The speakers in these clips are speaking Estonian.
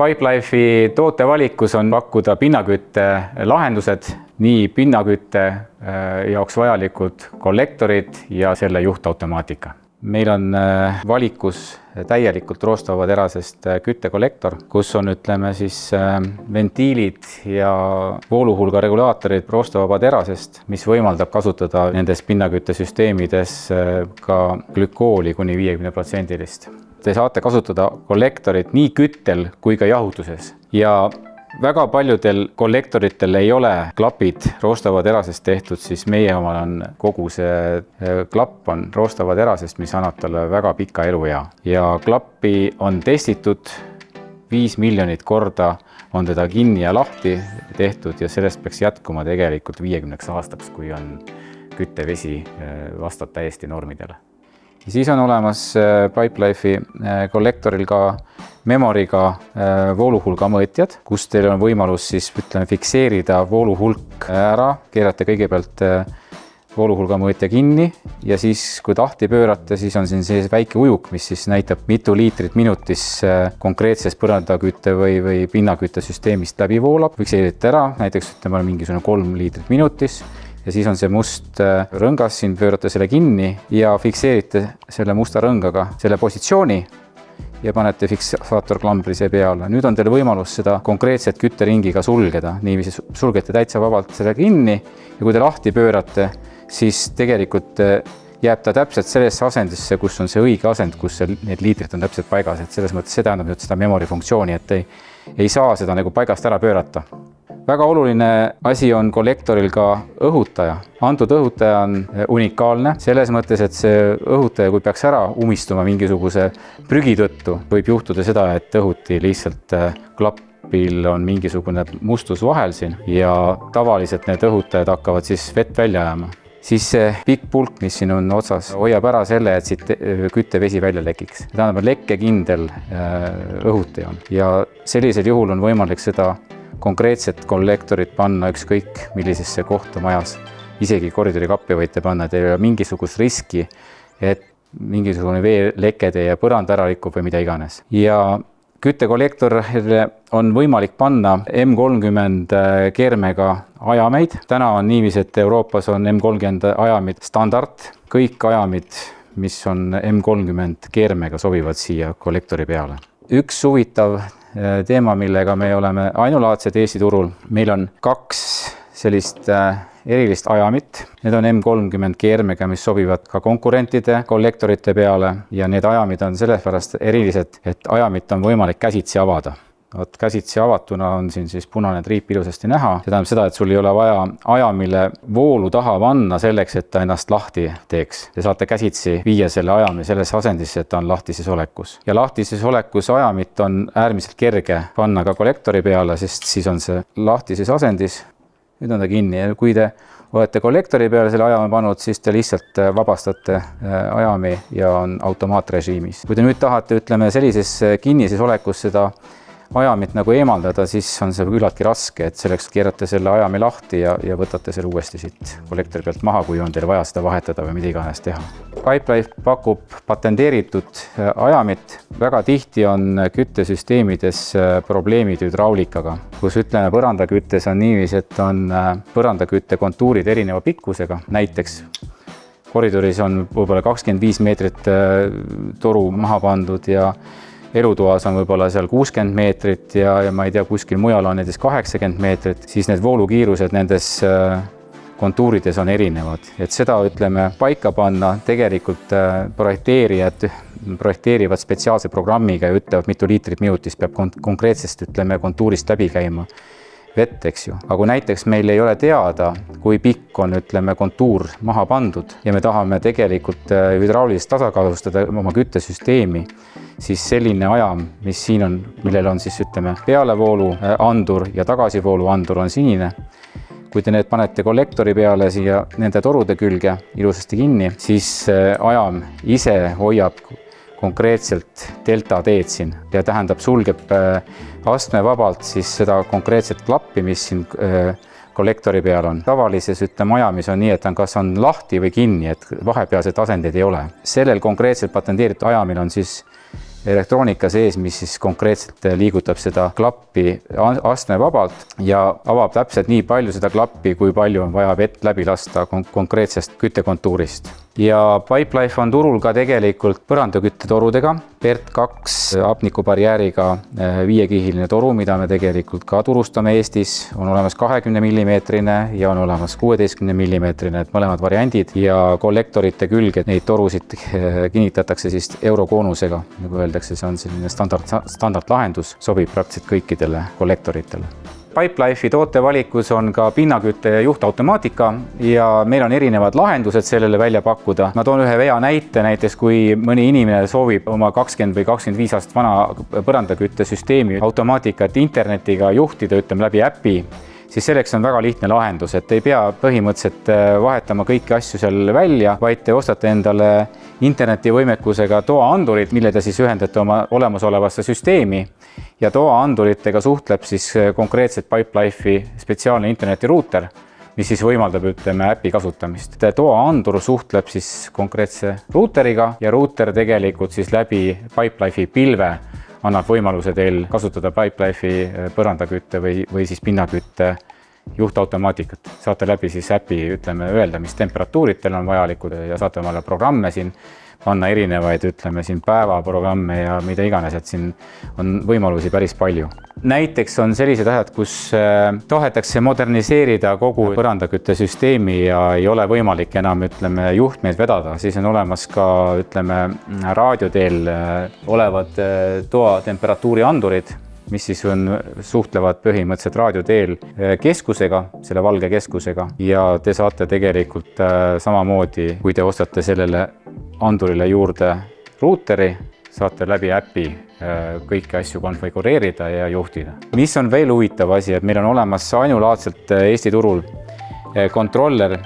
Pipelife'i tootevalikus on pakkuda pinnakütte lahendused, nii pinnakütte jaoks vajalikud kollektorid ja selle juhtautomaatika. Meil on valikus täielikult roostava terasest küttekollektor, kus on ventiilid ja vooluhulga regulaatorid roostavaba terasest, mis võimaldab kasutada nendes pinnaküttesüsteemides ka glükooli kuni 50%. Te saate kasutada kollektorit nii küttel kui ka jahutuses ja väga paljudel kollektoritel ei ole klapid roostava terasest tehtud, siis meie omal on kogu see klapp on roostava terasest, mis annab talle väga pika eluea. Ja klappi on testitud 5 miljonit korda, on teda kinni ja lahti tehtud ja sellest peaks jätkuma tegelikult 50 aastaks, kui on küttevesi vastab täiesti normidele. Ja siis on olemas Pipelife'i kollektoril ka memoriga vooluhulga mõõtjad, kus teil on võimalus fikseerida vooluhulk ära, keerata kõigepealt vooluhulga mõõtja kinni ja siis, kui tahti pöörata, siis on siin see väike ujuk, mis siis näitab mitu liitrit minutis konkreetsest põrandakütte või pinnaküttesüsteemist läbi voolab. Fikseerite ära, näiteks mingisugune 3 liitrit minutis. Ja siis on see must rõngas, siin pöörate selle kinni ja fikseerite selle musta rõngaga selle positsiooni ja panete fiksaatorklambri see peale. Nüüd on teil võimalus seda konkreetset kütteringiga sulgeda. Niiviisi sulgete täitsa vabalt selle kinni ja kui te lahti pöörate, siis tegelikult jääb ta täpselt sellesse asendisse, kus on see õige asend, kus need liitrid on täpselt paigas. Et selles mõttes see tähendab seda memory funktsiooni, et ei saa seda nagu paigast ära pöörata. Väga oluline asi on kollektoril ka õhutaja. Antud õhutaja on unikaalne selles mõttes, et see õhutaja, kui peaks ära umistuma mingisuguse prügi tõttu, võib juhtuda seda, et õhuti lihtsalt klappil on mingisugune mustus vahel siin ja tavaliselt need õhutajad hakkavad siis vett välja ajama. Siis see pikk pulk, mis siin on otsas, hoiab ära selle, et siit küttevesi välja lekiks. See tähendab, lekkekindel õhutaja on ja sellisel juhul on võimalik seda konkreetset kollektorit panna ükskõik millisesse kohta majas. Isegi koridorikappi võite panna, teil ei ole mingisugust riski, et mingisugune veeleke teie põrand ära rikub või mida iganes. Ja küttekollektorile on võimalik panna M30 keermega ajameid. Täna on niiviisi, et Euroopas on M30 ajamid standard. Kõik ajamid, mis on M30 keermega, sobivad siia kollektori peale. Üks huvitav teema, millega me oleme ainulaadsed Eesti turul. Meil on 2 sellist erilist ajamit. Need on M30 keermega, mis sobivad ka konkurentide kollektorite peale ja need ajamid on sellepärast erilised, et ajamit on võimalik käsitsi avada. Käsitsi avatuna on siin siis punane triip ilusasti näha. See tähendab seda, et sul ei ole vaja ajamile voolu taha panna selleks, et ta ennast lahti teeks. Te saate käsitsi viia selle ajami sellesse asendisse, et ta on lahtises olekus. Ja lahtises olekus ajamit on äärmiselt kerge panna ka kollektori peale, sest siis on see lahtises asendis. Nüüd on ta kinni ja kui te olete kollektori peale selle ajami pannud, siis te lihtsalt vabastate ajami ja on automaatrežiimis. Kui te nüüd tahate, sellises kinnises olekus seda ajamit nagu eemaldada, siis on see küllaltki raske, et selleks keerate selle ajami lahti ja võtate selle uuesti siit kollektori pealt maha, kui on teil vaja seda vahetada või mida iganes teha. Pipelife pakub patenteeritud ajamit. Väga tihti on küttesüsteemides probleemid hüdraulikaga, kus põrandaküttes on niiviisi, et on põrandakütte kontuurid erineva pikkusega. Näiteks koridoris on võib-olla 25 meetrit toru maha pandud ja elutoas on võib-olla seal 60 meetrit ja ma ei tea, kuskil mujal on näiteks 80 meetrit, siis need voolukiirused nendes kontuurides on erinevad. Et seda paika panna, tegelikult projekteerijad projekteerivad spetsiaalse programmiga ja ütlevad, mitu liitrit minutis peab konkreetsest kontuurist läbi käima vett, eks ju. Aga näiteks meil ei ole teada, kui pikk on kontuur maha pandud ja me tahame tegelikult hüdraulist tasakaalustada oma küttesüsteemi, siis selline ajam, mis siin on, millel on siis pealevoolu andur ja tagasivoolu andur on sinine. Kui te need panete kollektori peale siia nende torude külge ilusasti kinni, siis ajam ise hoiab konkreetselt delta teed siin ja tähendab sulgeb astmevabalt siis seda konkreetset klappi, mis siin kollektori peal on. Tavalises ajamis on nii, et kas on lahti või kinni, et vahepealset asendeid ei ole. Sellel konkreetselt patenteeritud ajamil on siis elektroonika sees, mis siis konkreetselt liigutab seda klappi astmevabalt ja avab täpselt nii palju seda klappi, kui palju on vaja vett läbi lasta konkreetsest küttekontuurist. Ja Pipelife on turul ka tegelikult põrandaküttetorudega, PERT2 hapnikubarjääriga 5-kihiline toru, mida me tegelikult ka turustame Eestis, on olemas 20 mm ja on olemas 16 mm, et mõlemad variandid ja kollektorite külge neid torusid kinnitatakse siis eurokoonusega, nagu öeldakse, see on selline standardlahendus, sobib praktiliselt kõikidele kollektoritele. Pipelife'i tootevalikus on ka pinnakütte ja juhtautomaatika ja meil on erinevad lahendused sellele välja pakkuda. Ma toon ühe hea näite, näiteks kui mõni inimene soovib oma 20 või 25 aastat vana põrandaküttesüsteemi automaatikat internetiga juhtida, ütleme läbi äpi, siis selleks on väga lihtne lahendus, et ei pea põhimõtteliselt vahetama kõiki asju seal välja, vaid te ostate endale internetivõimekusega toaandurid, mille te siis ühendate oma olemasolevasse süsteemi ja toaanduritega suhtleb siis konkreetselt Pipelife'i spetsiaalne internetiruuter, mis siis võimaldab, ütleme, äpi kasutamist. Toaandur suhtleb siis konkreetse ruuteriga ja ruuter tegelikult siis läbi Pipelife'i pilve annab võimaluse teil kasutada Pipelife'i põrandakütte või siis pinnakütte juhtautomaatikat. Saate läbi siis äpi, ütleme, öelda, mis temperatuurid teil on vajalikud ja saate omale programme siin panna erinevaid, ütleme, siin päevaprogramme ja mida iganes, et siin on võimalusi päris palju. Näiteks on sellised asjad, kus tahetakse moderniseerida kogu põrandaküttesüsteemi ja ei ole võimalik enam, ütleme, juhtmeid vedada, siis on olemas ka, ütleme, raadioteel olevad toa temperatuuri andurid, mis siis suhtlevad põhimõtteliselt raadioteel keskusega, selle valge keskusega ja te saate tegelikult samamoodi, kui te ostate sellele andurile juurde ruuteri, saate läbi äpi kõiki asju konfigureerida ja juhtida. Mis on veel huvitav asi, et meil on olemas ainulaadselt Eesti turul kontroller,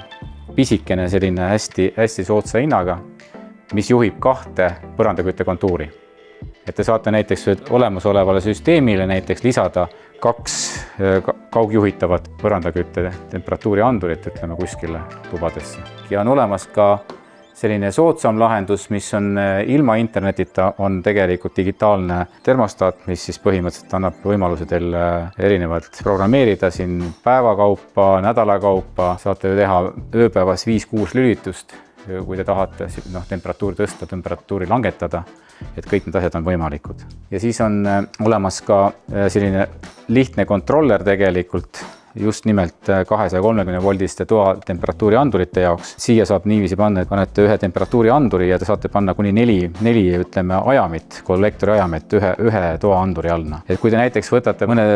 pisikene selline hästi soodsa hinnaga, mis juhib 2 põrandaküttekontuuri. Et te saate näiteks olemasolevale süsteemile näiteks lisada 2 kaugjuhitavat põrandakütte temperatuuri andurit, ütleme, kuskile tubadesse. Ja on olemas ka selline soodsam lahendus, mis on ilma internetita, on tegelikult digitaalne termostaat, mis siis põhimõtteliselt annab võimaluse teil erinevalt programmeerida siin päevakaupa, nädalakaupa, saate teha ööpäevas 5-6 lülitust, kui te tahate temperatuuri tõsta, temperatuuri langetada, et kõik need asjad on võimalikud. Ja siis on olemas ka selline lihtne kontroller tegelikult, just nimelt 230 voldiste toa temperatuuri andurite jaoks. Siia saab niiviisi panna, et panete ühe temperatuuri anduri ja te saate panna kuni 4 ütleme, ajamit, kollektori ajamit ühe toa anduri allna. Et kui te näiteks võtate mõne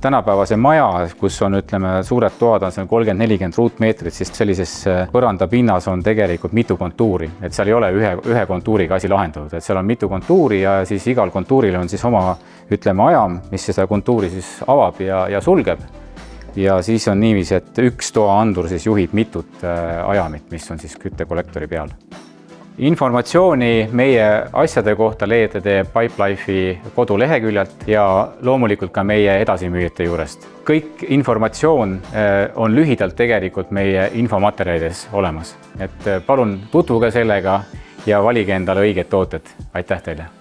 tänapäevase maja, kus on, ütleme, suured toad on 30-40 ruutmeetrit, siis sellises põrandapinnas on tegelikult mitu kontuuri. Et seal ei ole ühe kontuuriga asi lahendatud, et seal on mitu kontuuri ja siis igal kontuuril on siis oma, ütleme, ajam, mis seda kontuuri siis avab ja sulgeb. Ja siis on niiviisi, et üks toaandur siis juhib mitut ajamit, mis on siis küttekollektori peal. Informatsiooni meie asjade kohta leiate te Pipelife'i koduleheküljelt ja loomulikult ka meie edasimüüjate juurest. Kõik informatsioon on lühidalt tegelikult meie infomaterjalides olemas. Et palun tutvuge sellega ja valige endale õiged tooted. Aitäh teile!